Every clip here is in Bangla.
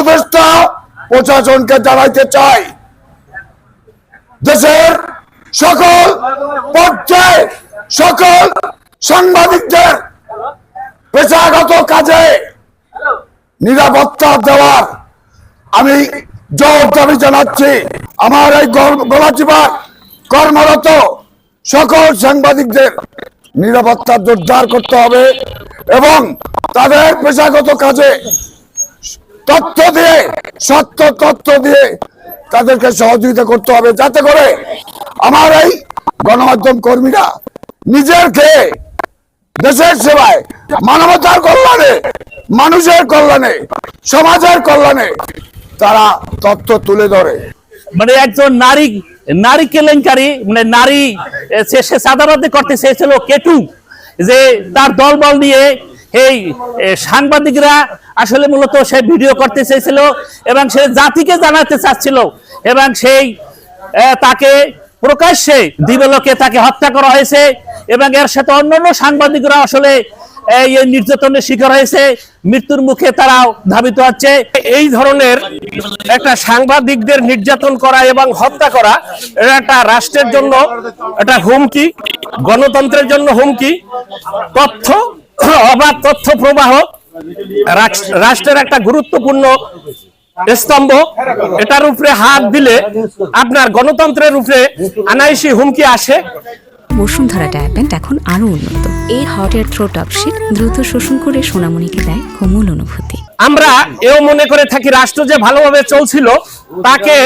উপদেষ্টা প্রশাসনকে জানাইতে চাই, দেশের সকল পর্যায়ে সকল সাংবাদিকদের পেশাগত কাজে নিরাপত্তা দেওয়ার আমি জোর দাবি জানাচ্ছি। আমার এই গলাচিপার কর্মরত সকল সাংবাদিকদের নিরাপত্তা জোরদার করতে হবে এবং তাদের পেশাগত কাজে তথ্য দিয়ে, সত্য তথ্য দিয়ে তাদেরকে সহযোগিতা করতে হবে, যাতে করে আমার এই গণমাধ্যম কর্মীরা নিজেকে দেশের সেবায়, মানবতার কল্যাণে, মানুষের কল্যাণে, সমাজের কল্যাণে তারা তথ্য তুলে ধরে। মানে একজন নারী কেলেঙ্কারি, মানে নারী সে সাদারতি করতে চেয়েছিল কেটু, যে তার দলবল নিয়ে এই সাংবাদিকরা আসলে মূলত সে ভিডিও করতে চেয়েছিল এবং সে জাতিকে জানাতে চাচ্ছিল এবং সেই তাকে প্রকাশ্যে দিবালোকে তাকে হত্যা করা হয়েছে এবং এর সাথে অন্যান্য সাংবাদিকরা আসলে এই নির্যাতনের শিকার হয়েছে, মৃত্যুর মুখে তারাও ধাবিত হচ্ছে। এই ধরনের একটা সাংবাদিকদের নির্যাতন করা এবং হত্যা করা এটা একটা রাষ্ট্রের জন্য একটা হুমকি, গণতন্ত্রের জন্য হুমকি। অবাধ তথ্য প্রবাহ রাষ্ট্রের একটা গুরুত্বপূর্ণ স্তম্ভ, এটার উপরে হাত দিলে আপনার গণতন্ত্রের উপরে অনায়াসী হুমকি আসে। বসুন্ধরা ডায়াপেন্ট এখন আরো উন্নত। এই hot air through top sheet দ্রুত শোষণ করে সোনামণিকে দেয় কোমল অনুভূতি। আমরা এও মনে করে থাকি রাষ্ট্র যে ভালোভাবে চলছিল তাকে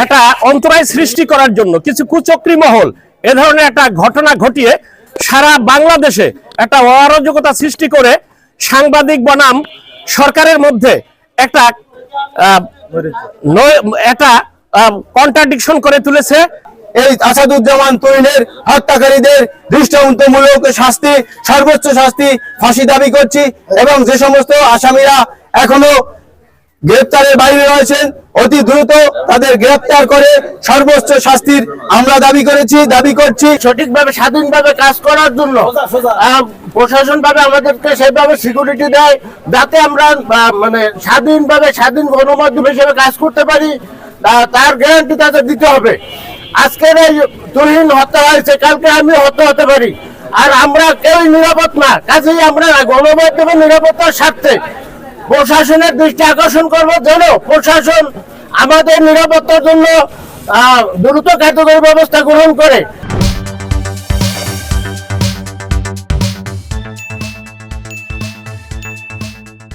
একটা অন্তরায় সৃষ্টি করার জন্য কিছু কুচক্রী মহল এ ধরনের একটা ঘটনা ঘটিয়ে সারা বাংলাদেশে একটা অরাজকতা সৃষ্টি করে সাংবাদিক বনাম সরকারের মধ্যে একটা কন্ট্রাডিকশন করে তুলেছে। এই আসাদুজ্জামান তুহিনের হত্যাকারীদের দৃষ্টান্তমূলক শাস্তি, সর্বোচ্চ শাস্তি, ফাঁসি দাবি করছি এবং যে সমস্ত আসামিরা এখনো গ্রেপ্তারের বাইরে রয়েছেন অতি দ্রুত তাদের গ্রেপ্তার করে সর্বোচ্চ শাস্তির আমরা দাবি করছি। সঠিকভাবে স্বাধীনভাবে কাজ করার জন্য প্রশাসন ভাবে আমাদেরকে সেভাবে সিকিউরিটি দেয় যাতে আমরা মানে স্বাধীনভাবে স্বাধীন গণমাধ্যম হিসেবে কাজ করতে পারি, তার গ্যারান্টি তাদের দিতে হবে। আজকের এই তুহিন হত্যা হয়েছে, কালকে আমি হত্যা হতে পারি, আর আমরা কেউ নিরাপদ না। কাজেই আমরা গণমাধ্যমের নিরাপত্তার স্বার্থে প্রশাসনের দৃষ্টি আকর্ষণ করবো যেন প্রশাসন আমাদের নিরাপত্তার জন্য দ্রুত কার্যকরী ব্যবস্থা গ্রহণ করে।